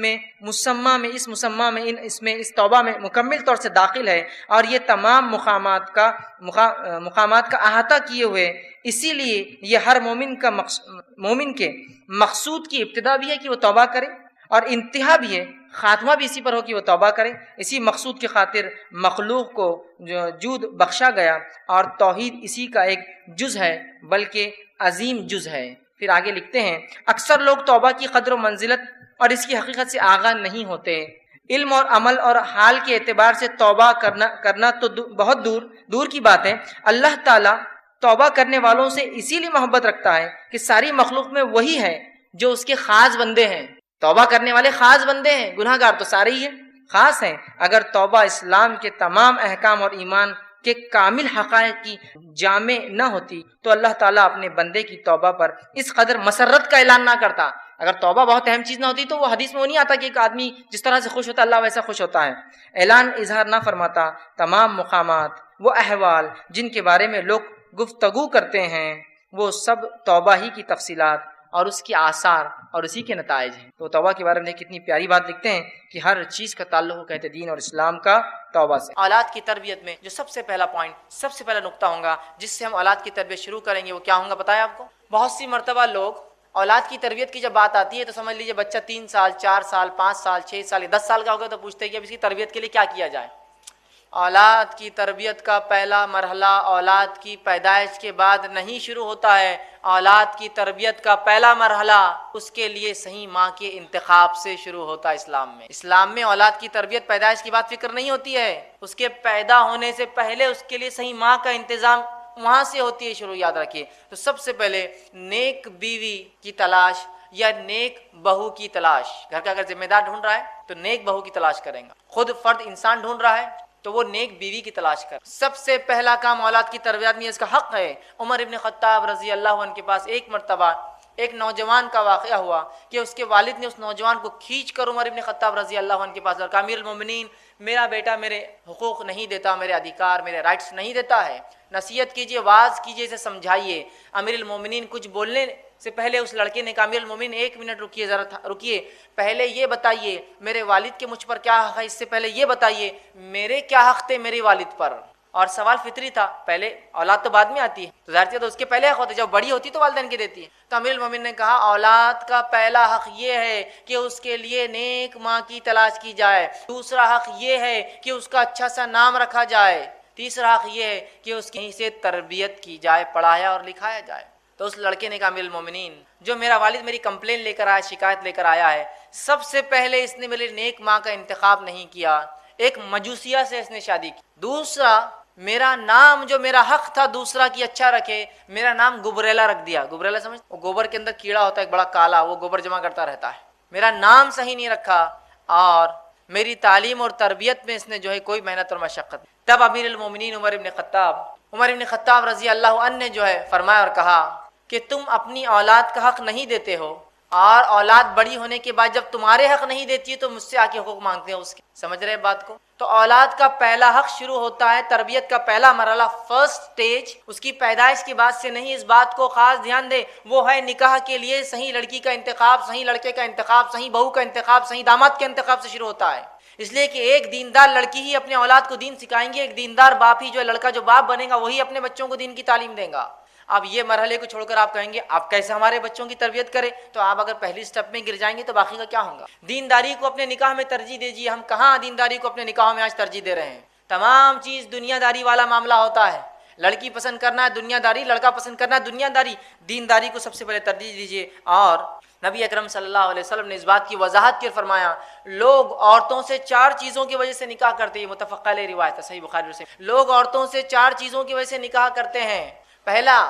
توبہ میں مکمل طور سے داخل ہے، اور یہ تمام مقامات کا احاطہ کیے ہوئے، اسی لیے یہ ہر مومن کے مقصود کی ابتدا بھی ہے کہ وہ توبہ کرے اور انتہا بھی ہے، خاتمہ بھی اسی پر ہو کہ وہ توبہ کرے۔ اسی مقصود کی خاطر مخلوق کو جود بخشا گیا اور توحید اسی کا ایک جز ہے، بلکہ عظیم جز ہے۔ پھر آگے لکھتے ہیں اکثر لوگ توبہ کی قدر و منزلت اور اس کی حقیقت سے آگاہ نہیں ہوتے۔ علم اور عمل اور حال کے اعتبار سے توبہ کرنا تو بہت دور کی بات ہے، اللہ تعالیٰ توبہ کرنے والوں سے اسی لیے محبت رکھتا ہے کہ ساری مخلوق میں وہی ہے جو اس کے خاص بندے ہیں۔ توبہ کرنے والے خاص بندے ہیں، گناہ گار تو سارے ہی ہیں، خاص ہیں۔ اگر توبہ اسلام کے تمام احکام اور ایمان کے کامل حقائق کی جامع نہ ہوتی تو اللہ تعالیٰ اپنے بندے کی توبہ پر اس قدر مسرت کا اعلان نہ کرتا۔ اگر توبہ بہت اہم چیز نہ ہوتی تو وہ حدیث میں وہ نہیں آتا کہ ایک آدمی جس طرح سے خوش ہوتا اللہ ویسا خوش ہوتا ہے، اعلان اظہار نہ فرماتا۔ تمام مقامات وہ احوال جن کے بارے میں لوگ گفتگو کرتے ہیں وہ سب توبہ ہی کی تفصیلات اور اس کے آثار اور اسی کے نتائج ہیں۔ تو توبہ کے بارے میں کتنی پیاری بات لکھتے ہیں کہ ہر چیز کا تعلق کہتے دین اور اسلام کا توبہ سے۔ اولاد کی تربیت میں جو سب سے پہلا پوائنٹ، سب سے پہلا نقطہ ہوگا جس سے ہم اولاد کی تربیت شروع کریں گے، وہ کیا ہوگا بتایا آپ کو؟ بہت سی مرتبہ لوگ اولاد کی تربیت کی جب بات آتی ہے تو سمجھ لیجیے بچہ 3 سال 4 سال 5 سال 6 سال 10 سال کا ہو گیا تو پوچھتے ہیں کہ اب اس کی تربیت کے لیے کیا کیا جائے۔ اولاد کی تربیت کا پہلا مرحلہ اولاد کی پیدائش کے بعد نہیں شروع ہوتا ہے، اولاد کی تربیت کا پہلا مرحلہ اس کے لیے صحیح ماں کے انتخاب سے شروع ہوتا ہے۔ اسلام میں اولاد کی تربیت پیدائش کی بات فکر نہیں ہوتی ہے، اس کے پیدا ہونے سے پہلے اس کے لیے صحیح ماں کا انتظام وہاں سے ہوتی ہے شروع، یاد رکھیے۔ تو سب سے پہلے نیک بیوی کی تلاش یا نیک بہو کی تلاش، گھر کا اگر ذمہ دار ڈھونڈ رہا ہے تو نیک بہو کی تلاش کریں گا، خود فرد انسان ڈھونڈ رہا ہے تو وہ نیک بیوی کی تلاش کر۔ سب سے پہلا کام اولاد کی تربیت میں اس کا حق ہے۔ عمر ابن خطاب رضی اللہ عنہ کے پاس ایک مرتبہ ایک نوجوان کا واقعہ ہوا کہ اس کے والد نے اس نوجوان کو کھینچ کر عمر ابن خطاب رضی اللہ عنہ کے پاس اور کہا امیر المومنین میرا بیٹا میرے حقوق نہیں دیتا، میرے ادھیکار میرے رائٹس نہیں دیتا ہے، نصیحت کیجیے، واعظ کیجیے، اسے سمجھائیے۔ امیر المومنین کچھ بولنے سے پہلے اس لڑکے نے کہا امیر المومنین 1 منٹ رکیے، ذرا رکیے، پہلے یہ بتائیے میرے والد کے مجھ پر کیا حق ہے، اس سے پہلے یہ بتائیے میرے کیا حق تھے میرے والد پر۔ اور سوال فطری تھا، پہلے اولاد تو بعد میں آتی ہے تو ظاہر ہے تو اس کے پہلے حق ہوتے، جب بڑی ہوتی تو والدین کے دیتی ہے۔ تو امیر المومنین نے کہا اولاد کا پہلا حق یہ ہے کہ اس کے لیے نیک ماں کی تلاش کی جائے، دوسرا حق یہ ہے کہ اس کا اچھا سا نام رکھا جائے، تیسرا حق یہ ہے کہ اس کی سے تربیت کی جائے، پڑھایا اور لکھایا جائے۔ تو اس لڑکے نے کہا امیر المومنین جو میرا والد میری کمپلین لے کر آیا، شکایت لے کر آیا ہے، سب سے پہلے اس نے میرے نیک ماں کا انتخاب نہیں کیا، ایک مجوسیہ سے اس نے شادی کی، دوسرا میرا نام جو میرا حق تھا دوسرا کی اچھا رکھے، میرا نام گبریلا رکھ دیا۔ گبریلا سمجھ، وہ گوبر کے اندر کیڑا ہوتا ہے ایک بڑا کالا، وہ گوبر جمع کرتا رہتا ہے، میرا نام صحیح نہیں رکھا، اور میری تعلیم اور تربیت میں اس نے جو ہے کوئی محنت اور مشقت۔ تب امیر المومنین عمر ابن خطاب رضی اللہ عنہ نے جو ہے فرمایا اور کہا کہ تم اپنی اولاد کا حق نہیں دیتے ہو، اور اولاد بڑی ہونے کے بعد جب تمہارے حق نہیں دیتی ہے تو مجھ سے آ کے حقوق مانگتے ہیں اس کے۔ سمجھ رہے بات کو؟ تو اولاد کا پہلا حق شروع ہوتا ہے، تربیت کا پہلا مرحلہ، فرسٹ سٹیج اس کی پیدائش کے بعد سے نہیں، اس بات کو خاص دھیان دے، وہ ہے نکاح کے لیے صحیح لڑکی کا انتخاب، صحیح لڑکے کا انتخاب، صحیح بہو کا انتخاب، صحیح داماد کے انتخاب سے شروع ہوتا ہے۔ اس لیے کہ ایک دیندار لڑکی ہی اپنے اولاد کو دین سکھائیں گے، ایک دیندار باپ ہی جو ہے، لڑکا جو باپ بنے گا وہی اپنے بچوں کو دین کی تعلیم دے گا۔ اب یہ مرحلے کو چھوڑ کر آپ کہیں گے آپ کیسے ہمارے بچوں کی تربیت کریں، تو آپ اگر پہلی سٹیپ میں گر جائیں گے تو باقی کا کیا ہوگا؟ دینداری کو اپنے نکاح میں ترجیح دیجیے۔ ہم کہاں دینداری کو اپنے نکاحوں میں آج ترجیح دے رہے ہیں؟ تمام چیز دنیا داری والا معاملہ ہوتا ہے، لڑکی پسند کرنا ہے دنیا داری، لڑکا پسند کرنا ہے دنیا داری، دینداری کو سب سے پہلے ترجیح دیجیے۔ اور نبی اکرم صلی اللہ علیہ وسلم نے اس بات کی وضاحت کر فرمایا لوگ عورتوں سے 4 چیزوں کی وجہ سے نکاح کرتے ہیں، متفق علیہ روایت ہے، صحیح بخاری سے، لوگ عورتوں سے 4 چیزوں کی وجہ سے نکاح کرتے ہیں۔ پہلا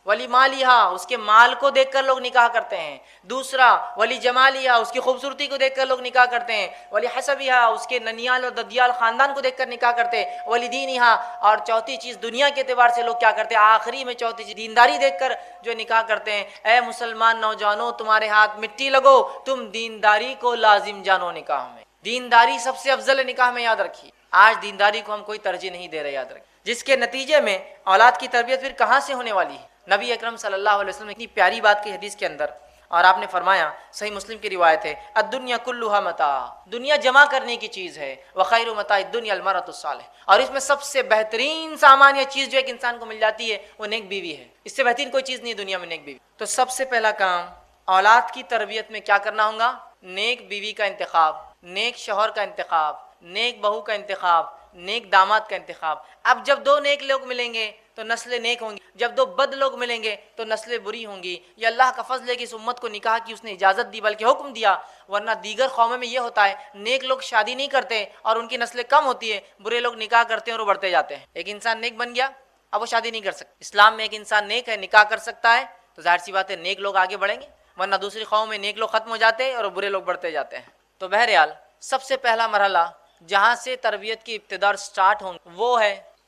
ولی مالیہا، اس کے مال کو دیکھ کر لوگ نکاح کرتے ہیں، دوسرا ولی جمالیہا، اس کی خوبصورتی کو دیکھ کر لوگ نکاح کرتے ہیں، ولی حسبیہا، اس کے ننیال اور ددیال خاندان کو دیکھ کر نکاح کرتے ہیں، ولی دینہا، اور چوتھی چیز دنیا کے اعتبار سے لوگ کیا کرتے ہیں، آخری میں چوتھی چیز دینداری دیکھ کر جو نکاح کرتے ہیں۔ اے مسلمان نوجوانوں تمہارے ہاتھ مٹی لگو، تم دینداری کو لازم جانو نکاح میں، دینداری سب سے افضل ہے نکاح میں، یاد رکھیے۔ آج دینداری کو ہم کوئی ترجیح نہیں دے رہے، یاد رکھیے، جس کے نتیجے میں اولاد کی تربیت پھر کہاں سے ہونے والی ہے؟ نبی اکرم صلی اللہ علیہ وسلم نے اتنی پیاری بات کی حدیث کے اندر، اور آپ نے فرمایا، صحیح مسلم کی روایت ہے، الدنیا کلھا متاع، دنیا جمع کرنے کی چیز ہے، وخیر متاع الدنیا المرأۃ الصالحہ، اور اس میں سب سے بہترین سامان یا چیز جو ایک انسان کو مل جاتی ہے وہ نیک بیوی ہے، اس سے بہترین کوئی چیز نہیں دنیا میں، نیک بیوی۔ تو سب سے پہلا کام اولاد کی تربیت میں کیا کرنا ہوگا؟ نیک بیوی کا انتخاب، نیک شوہر کا انتخاب، نیک بہو کا انتخاب، نیک داماد کا انتخاب۔ اب جب 2 نیک لوگ ملیں گے تو نسلیں نیک ہوں گی، جب 2 بد لوگ ملیں گے تو نسلیں بری ہوں گی۔ یہ اللہ کا فضل ہے کہ اس امت کو نکاح کی اس نے اجازت دی، بلکہ حکم دیا، ورنہ دیگر قوموں میں یہ ہوتا ہے نیک لوگ شادی نہیں کرتے اور ان کی نسلیں کم ہوتی ہے، برے لوگ نکاح کرتے ہیں اور وہ بڑھتے جاتے ہیں۔ ایک انسان نیک بن گیا اب وہ شادی نہیں کر سکتا۔ اسلام میں ایک انسان نیک ہے، نکاح کر سکتا ہے، تو ظاہر سی بات ہے نیک لوگ آگے بڑھیں گے، ورنہ دوسری قوم میں نیک لوگ ختم ہو جاتے ہیں اور برے لوگ بڑھتے جاتے ہیں۔ تو بہرحال سب سے پہلا مرحلہ جہاں سے تربیت کی ابتدا سٹارٹ ہوں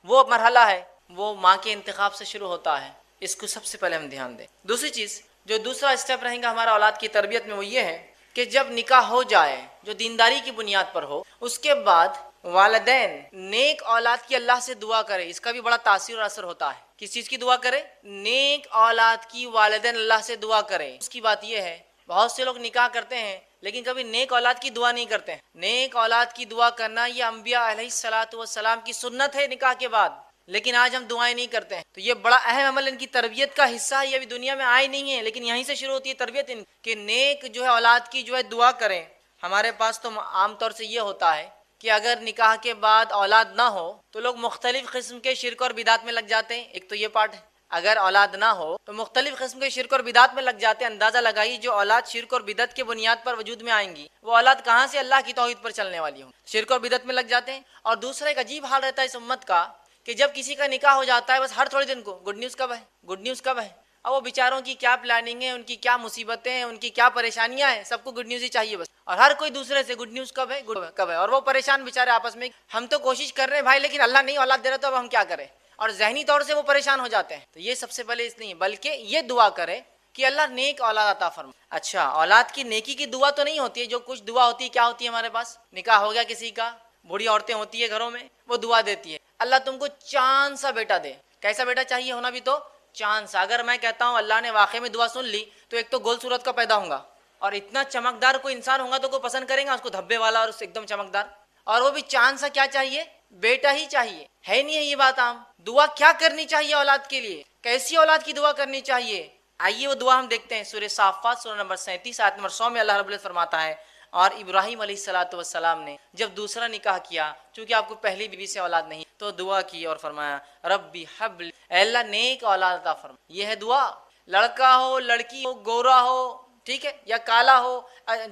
وہ مرحلہ ہے، وہ ماں کے انتخاب سے شروع ہوتا ہے، اس کو سب سے پہلے ہم دھیان دیں۔ دوسری چیز جو دوسرا اسٹیپ رہیں گا ہمارا اولاد کی تربیت میں وہ یہ ہے کہ جب نکاح ہو جائے جو دینداری کی بنیاد پر ہو، اس کے بعد والدین نیک اولاد کی اللہ سے دعا کرے، اس کا بھی بڑا تاثیر اور اثر ہوتا ہے۔ کس چیز کی دعا کرے؟ نیک اولاد کی والدین اللہ سے دعا کرے۔ اس کی بات یہ ہے بہت سے لوگ نکاح کرتے ہیں لیکن کبھی نیک اولاد کی دعا نہیں کرتے ہیں۔ نیک اولاد کی دعا کرنا یہ انبیاء علیہ الصلوۃ والسلام کی سنت ہے نکاح کے بعد، لیکن آج ہم دعائیں نہیں کرتے ہیں۔ تو یہ بڑا اہم عمل ان کی تربیت کا حصہ ہے، یہ ابھی دنیا میں آئی نہیں ہے لیکن یہیں سے شروع ہوتی ہے تربیت ان کہ نیک جو ہے اولاد کی جو ہے دعا کریں۔ ہمارے پاس تو عام طور سے یہ ہوتا ہے کہ اگر نکاح کے بعد اولاد نہ ہو تو لوگ مختلف قسم کے شرک اور بدعت میں لگ جاتے ہیں۔ ایک تو یہ پارٹ ہے، اگر اولاد نہ ہو تو مختلف قسم کے شرک اور بدعت میں لگ جاتے ہیں۔ اندازہ لگائیے جو اولاد شرک اور بدعت کے بنیاد پر وجود میں آئیں گی وہ اولاد کہاں سے اللہ کی توحید پر چلنے والی ہوں؟ شرک اور بدعت میں لگ جاتے ہیں۔ اور دوسرا ایک عجیب حال رہتا ہے اس امت کا کہ جب کسی کا نکاح ہو جاتا ہے بس ہر تھوڑے دن کو گڈ نیوز کب ہے، گڈ نیوز کب ہے۔ اب وہ بیچاروں کی کیا پلاننگ ہے، ان کی کیا مصیبتیں ہیں، ان کی کیا پریشانیاں ہیں، سب کو گڈ نیوز ہی چاہیے بس، اور ہر کوئی دوسرے سے گڈ نیوز کب ہے، کب ہے، اور وہ پریشان بیچارے آپس میں ہم تو کوشش کر رہے ہیں بھائی لیکن اللہ نہیں اولاد دے رہا تو اب ہم کیا کریں، اور ذہنی طور سے وہ پریشان ہو جاتے ہیں۔ تو یہ سب سے پہلے اس نہیں بلکہ یہ دعا کرے کہ اللہ نیک اولاد عطا فرما۔ اچھا اولاد کی نیکی کی دعا تو نہیں ہوتی ہے، جو کچھ دعا ہوتی ہے کیا ہوتی ہے ہمارے پاس؟ نکاح ہو گیا کسی کا، بوڑھی عورتیں ہوتی ہے گھروں میں، وہ دعا دیتی ہے اللہ تم کو چاند سا بیٹا دے۔ کیسا بیٹا چاہیے ہونا بھی؟ تو چاند سا۔ اگر میں کہتا ہوں اللہ نے واقعے میں دعا سن لی تو ایک تو گول صورت کا پیدا ہوں گا، اور اتنا چمکدار کوئی انسان ہوگا تو کوئی پسند کرے گا اس کو، دھبے والا اور اس سے ایک دم چمکدار، اور وہ بھی چاند سا کیا چاہیے؟ بیٹا ہی چاہیے۔ ہے نہیں ہے یہ بات عام؟ دعا کیا کرنی چاہیے اولاد کے لیے؟ کیسی اولاد کی دعا کرنی چاہیے؟ آئیے وہ دعا ہم دیکھتے ہیں سورہ صافات سورہ نمبر 37 آیت نمبر 100 میں اللہ رب العزت فرماتا ہے اور ابراہیم علیہ الصلوۃ والسلام نے جب دوسرا نکاح کیا چونکہ آپ کو پہلی بیوی سے اولاد نہیں تو دعا کی اور فرمایا ربی حب لی، اے اللہ نیک اولاد عطا فرما۔ یہ ہے دعا، لڑکا ہو لڑکی ہو گورا ہو ٹھیک ہے یا کالا ہو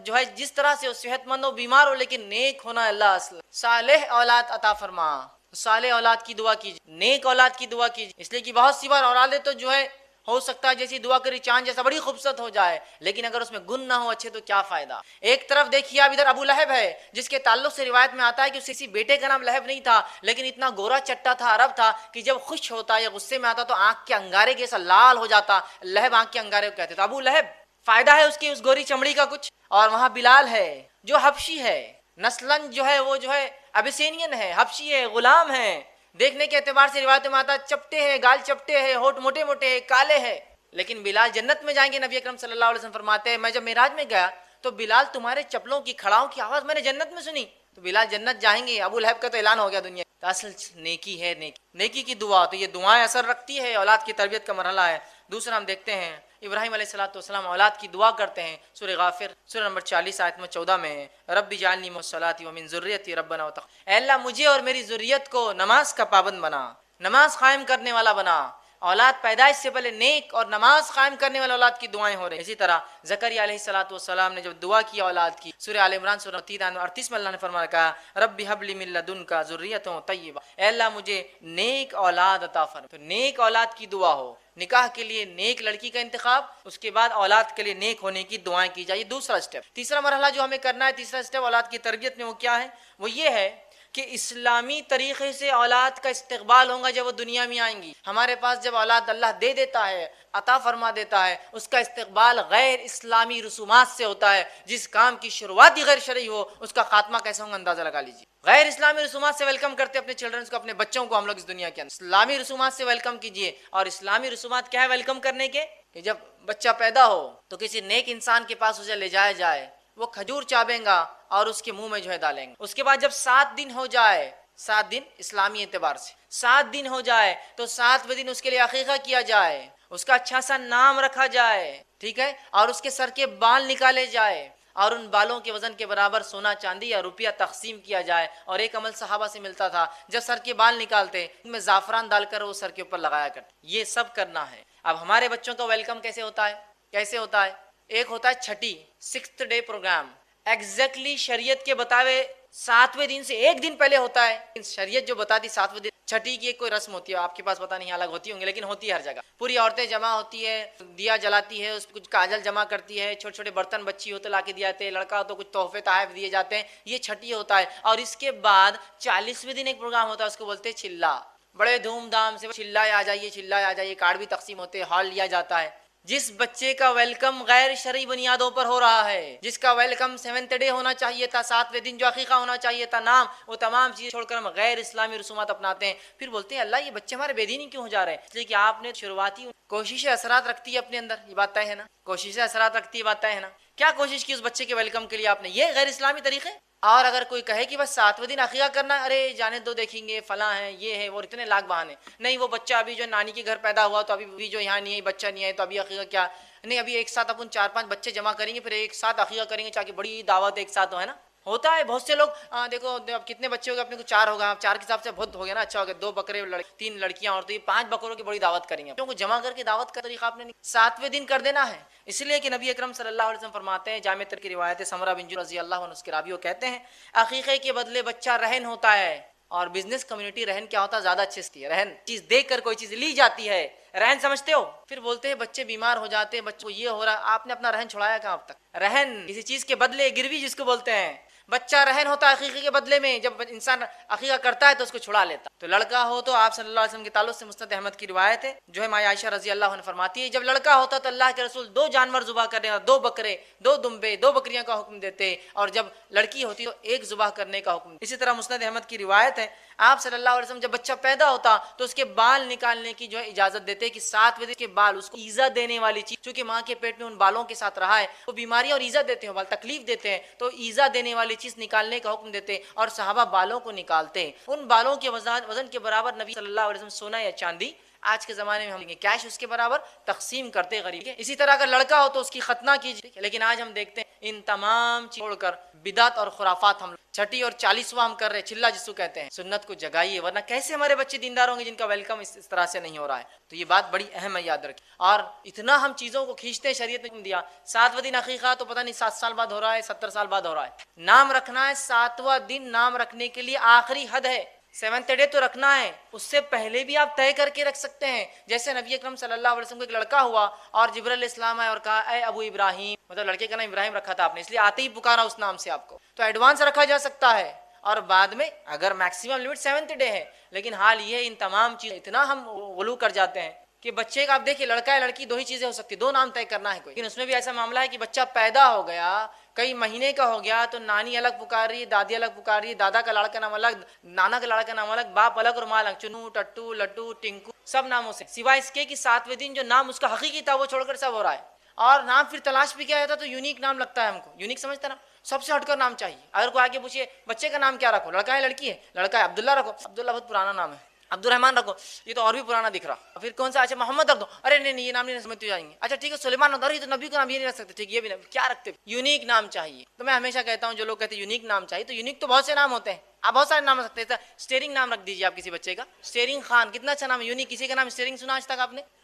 جو ہے جس طرح سے ہو، صحت مند ہو بیمار ہو لیکن نیک ہونا اللہ اصل، صالح اولاد عطا فرما۔ صالح اولاد کی دعا کیجیے، نیک اولاد کی دعا کیجیے، اس لیے کہ بہت سی بار اولادیں تو جو ہے ہو سکتا ہے جیسی دعا کری چاند جیسا بڑی خوبصورت ہو جائے لیکن اگر اس میں گن نہ ہو اچھے تو کیا فائدہ۔ ایک طرف دیکھیے اب ادھر ابو لہب ہے جس کے تعلق سے روایت میں آتا ہے کہ اس کسی بیٹے کا نام لہب نہیں تھا لیکن اتنا گورا چٹا تھا، عرب تھا کہ جب خوش ہوتا یا غصے میں آتا تو آنکھ کے انگارے جیسا لال ہو جاتا، لہب آنکھ کے انگارے کو کہتے تھے۔ ابو لہب فائدہ ہے اس کی اس گوری چمڑی کا کچھ، اور وہاں بلال ہے جو حبشی ہے، نسلاً جو ہے وہ جو ہے ابیسینین ہے، حبشی ہے، غلام ہے، دیکھنے کے اعتبار سے روایت میں آتا چپٹے ہیں، گال چپٹے ہیں، ہونٹ موٹے موٹے ہیں، کالے ہیں، لیکن بلال جنت میں جائیں گے۔ نبی اکرم صلی اللہ علیہ وسلم فرماتے ہیں میں جب معراج میں گیا تو بلال تمہارے چپلوں کی کھڑاؤں کی آواز میں نے جنت میں سنی، تو بلال جنت جائیں گے۔ ابو لہب کا تو اعلان ہو گیا دنیا تو اصل نیکی ہے، نیکی کی دعا، تو یہ دعائیں اثر رکھتی ہے، اولاد کی تربیت کا مرحلہ ہے۔ دوسرا ہم دیکھتے ہیں ابراہیم علیہ الصلوۃ والسلام اولاد کی دعا کرتے ہیں، سورہ غافر سورہ نمبر 40 آیت میں 14 میں رب اجعلنی مقیم الصلاۃ ومن ذریتی ربنا اے اللہ مجھے اور میری ذریت کو نماز کا پابند بنا، نماز قائم کرنے والا بنا۔ اولاد پیدائش سے پہلے نیک اور نماز قائم کرنے والے اولاد کی دعائیں ہو رہی ہیں۔ اسی طرح زکریا علیہ الصلوۃ والسلام نے جب دعا کی اولاد کی، سورہ آل عمران سورہ 38 میں اللہ نے فرمایا کہا رب ہب لی من لدنک ذریۃ طیبہ، اے اللہ مجھے نیک اولاد عطا فرما۔ تو نیک اولاد کی دعا ہو، نکاح کے لیے نیک لڑکی کا انتخاب، اس کے بعد اولاد کے لیے نیک ہونے کی دعائیں کی جائے، دوسرا اسٹیپ۔ تیسرا مرحلہ جو ہمیں کرنا ہے، تیسرا اسٹیپ اولاد کی تربیت میں وہ کیا ہے؟ وہ یہ ہے کہ اسلامی طریقے سے اولاد کا استقبال ہوگا جب وہ دنیا میں آئیں گی۔ ہمارے پاس جب اولاد اللہ دے دیتا ہے، عطا فرما دیتا ہے، اس کا استقبال غیر اسلامی رسومات سے ہوتا ہے۔ جس کام کی شروعات ہی غیر شرعی ہو اس کا خاتمہ کیسا ہوگا اندازہ لگا لیجیے۔ غیر اسلامی رسومات سے ویلکم کرتے اپنے چلڈرنس کو، اپنے بچوں کو ہم لوگ اس دنیا کے اندر اسلامی رسومات سے ویلکم کیجیے۔ اور اسلامی رسومات کیا ہے ویلکم کرنے کے؟ کہ جب بچہ پیدا ہو تو کسی نیک انسان کے پاس اسے لے جایا جائے، وہ کھجور چابیں گا اور اس کے منہ میں جو ہے ڈالیں گے۔ اس کے بعد جب 7 دن ہو جائے، 7 دن اسلامی اعتبار سے 7 دن ہو جائے تو 7ویں دن اس کے لیے عقیقہ کیا جائے، اس کا اچھا سا نام رکھا جائے ٹھیک ہے، اور اس کے سر کے بال نکالے جائے اور ان بالوں کے وزن کے برابر سونا چاندی یا روپیہ تقسیم کیا جائے۔ اور ایک عمل صحابہ سے ملتا تھا، جب سر کے بال نکالتے ان میں زعفران ڈال کر وہ سر کے اوپر لگایا کرتے۔ یہ سب کرنا ہے۔ اب ہمارے بچوں کا ویلکم کیسے ہوتا ہے؟ کیسے ہوتا ہے؟ ایک ہوتا ہے چھٹی 6th ڈے پروگرام، ایگزیکٹلی شریعت کے بتاوے 7ویں دن سے 1 دن پہلے ہوتا ہے۔ شریعت جو بتاتی 7ویں دن چھٹی کی ایک کوئی رسم ہوتی ہے، آپ کے پاس پتہ نہیں الگ ہوتی ہوں گی لیکن ہوتی ہے ہر جگہ۔ پوری عورتیں جمع ہوتی ہے، دیا جلاتی ہے، اس کچھ کاجل جمع کرتی ہے، چھوٹے چھوٹے برتن بچی ہو تو لا کے دیا جاتے ہیں، لڑکا ہو تو کچھ تحفے تحائف دیے جاتے ہیں۔ یہ چھٹی ہوتا ہے۔ اور اس کے بعد 40ویں دن ایک پروگرام ہوتا ہے، اس کو بولتے ہیں چلا۔ بڑے دھوم دھام سے چلائے آ جائیے، چلائے آ جائیے، کارڈ بھی تقسیم ہوتے ہیں، ہال لیا جاتا ہے۔ جس بچے کا ویلکم غیر شرعی بنیادوں پر ہو رہا ہے، جس کا ویلکم 7th ڈے ہونا چاہیے تھا، 7ویں دن جو عقیقہ ہونا چاہیے تھا، نام، وہ تمام چیزیں چھوڑ کر ہم غیر اسلامی رسومات اپناتے ہیں، پھر بولتے ہیں اللہ یہ بچے ہمارے بے دینی کیوں ہو جا رہے ہیں؟ اس لیے کہ آپ نے شروعاتی کوششیں اثرات رکھتی ہے اپنے اندر، یہ بات طے ہے نا، کوششیں اثرات رکھتی ہے، بات طے ہے نا، کیا کوشش کی اس بچے کے ویلکم کے لیے آپ نے؟ یہ غیر اسلامی طریقے۔ اور اگر کوئی کہے کہ بس 7ویں دن عقیقہ کرنا ہے، ارے جانے دو دیکھیں گے فلاں ہے یہ ہے وہ، اتنے لاکھ بہانے، نہیں وہ بچہ ابھی جو نانی کے گھر پیدا ہوا تو ابھی جو یہاں نہیں ہے، بچہ نہیں ہے تو ابھی عقیقہ کیا، نہیں ابھی ایک ساتھ اپن 4-5 بچے جمع کریں گے پھر ایک ساتھ عقیقہ کریں گے تاکہ بڑی دعوت ایک ساتھ ہو، ہے نا، ہوتا ہے بہت سے لوگ۔ دیکھو اب کتنے بچے ہو گئے اپنے کو؟ 4 ہوگا، اب 4 کے حساب سے بہت ہو گیا نا، اچھا ہو گیا، 2 بکرے 3 لڑکیاں اور تو یہ 5 بکروں کی بڑی دعوت کریں گے، کو جمع کر کے دعوت کا طریقہ آپ نے 7ویں دن کر دینا ہے۔ اس لیے کہ نبی اکرم صلی اللہ علیہ وسلم فرماتے ہیں، جامع ترمذی کی روایت ہے، سمرہ بن جندب رضی اللہ عنہ اس کے راوی وہ کہتے ہیں عقیقے کے بدلے بچہ رہن ہوتا ہے، اور بزنس کمیونٹی رہن کیا ہوتا ہے؟ زیادہ اچھے سے رہن، چیز دیکھ کر کوئی چیز لی جاتی ہے، رہن سمجھتے ہو؟ پھر بولتے ہیں بچے بیمار ہو جاتے ہیں، بچوں کو یہ ہو رہا، آپ نے اپنا رہن چھڑایا کہاں اب تک؟ رہن کسی چیز کے بدلے، گروی جس کو بولتے ہیں، بچہ رہن ہوتا ہے عقیقے کے بدلے میں، جب انسان عقیقہ کرتا ہے تو اس کو چھڑا لیتا۔ تو لڑکا ہو تو آپ صلی اللہ علیہ وسلم کے تعلق سے مسند احمد کی روایت ہے جو ہے ماں عائشہ رضی اللہ عنہ فرماتی ہے، جب لڑکا ہوتا تو اللہ کے رسول 2 جانور ذبح کرنے، 2 بکرے، 2 دمبے، 2 بکریاں کا حکم دیتے، اور جب لڑکی ہوتی تو 1 ذبح کرنے کا حکم۔ اسی طرح مسند احمد کی روایت ہے، آپ صلی اللہ علیہ وسلم جب بچہ پیدا ہوتا تو اس کے بال نکالنے کی جو ہے اجازت دیتے کہ 7ویں دن کے بال، اس کو ایزا دینے والی چیز، چونکہ ماں کے پیٹ میں ان بالوں کے ساتھ رہا ہے، وہ بیماریاں اور ایزا دیتے ہیں، بال تکلیف دیتے ہیں، تو ایزا دینے والی چیز نکالنے کا حکم دیتے، اور صحابہ بالوں کو نکالتے، ان بالوں کے وزن کے برابر نبی صلی اللہ علیہ وسلم سونا یا چاندی، آج کے زمانے میں ہم کیش اس کے برابر تقسیم کرتے غریب کے۔ اسی طرح اگر لڑکا ہو تو اس کی ختنہ کیجیے، لیکن آج ہم دیکھتے ہیں ان تمام چیز چھوڑ کر بدعت اور خرافات، ہم 6 اور 40واں ہم کر رہے، چلہ جس کو کہتے ہیں، سنت کو جگائیے، ورنہ کیسے ہمارے بچے دیندار ہوں گے جن کا ویلکم اس طرح سے نہیں ہو رہا ہے؟ تو یہ بات بڑی اہم ہے، یاد رکھیں۔ اور اتنا ہم چیزوں کو کھینچتے ہیں، شریعت نے دیا 7واں دن عقیقہ تو پتہ نہیں 7 سال بعد ہو رہا ہے، 70 سال بعد ہو رہا ہے، نام رکھنا ہے 7واں دن، نام رکھنے کے لیے آخری حد ہے، 7th ڈے تو رکھنا ہے، اس سے پہلے بھی آپ طے کر کے رکھ سکتے ہیں، جیسے نبی اکرم صلی اللہ علیہ وسلم کو ایک لڑکا ہوا اور جبرائیل علیہ السلام آئے اور کہا اے ابو ابراہیم، مطلب لڑکے کا نام ابراہیم رکھا تھا آپ نے، اس لیے آتے ہی پکارا اس نام سے آپ کو، تو ایڈوانس رکھا جا سکتا ہے، اور بعد میں اگر میکسیمم لمٹ 7th ڈے ہے، لیکن حال یہ ہے ان تمام چیز اتنا ہم غلو کر جاتے ہیں کہ بچے کا آپ دیکھیے، لڑکا ہے لڑکی 2 ہی چیزیں ہو سکتی، 2 نام طے کرنا ہے کوئی، لیکن اس میں بھی ایسا معاملہ ہے کہ بچہ پیدا ہو گیا، کئی مہینے کا ہو گیا تو نانی الگ پکار رہی ہے، دادی الگ پکار رہی ہے، دادا کا لاڑا کا نام الگ، نانا کا لاڑا کا نام الگ، باپ الگ اور ماں الگ، چنو، ٹٹو، لڈو، ٹنکو، سب ناموں سے، سوائے اس کے کہ 7ویں دن جو نام اس کا حقیقی تھا وہ چھوڑ کر سب ہو رہا ہے، اور نام پھر تلاش بھی کیا جاتا تو یونیک نام لگتا ہے ہم کو، یونیک سمجھتا نا، سب سے ہٹ کر نام چاہیے، اگر کوئی آگے پوچھے بچے کا نام کیا رکھو، لڑکا ہے لڑکی ہے، لڑکا ہے عبداللہ رکھو، عبداللہ بہت پرانا نام ہے، عبد الرحمن رکھو، یہ تو اور بھی پرانا دکھ رہا، پھر کون سا؟ اچھا محمد رکھ دو، ارے نہیں یہ نام نہیں سمجھتے جائیں گے، اچھا ٹھیک ہے سلیمان رکھ دو، ارے تو نبی کا نام یہ نہیں رکھ سکتے، ٹھیک یہ بھی نہیں، کیا رکھتے؟ یونیک نام چاہیے، تو میں ہمیشہ کہتا ہوں جو لوگ کہتے ہیں یونیک نام چاہیے، تو یونیک تو بہت سے نام ہوتے ہیں، آپ بہت سارے نام رکھ سکتے ہیں، اسٹیئرنگ نام رکھ دیجیے آپ کسی بچے کا، اسٹیئرنگ خان، کتنا اچھا نام ہے، یونیک، کسی کا نام اسٹیئرنگ سنا آج تک آپ نے؟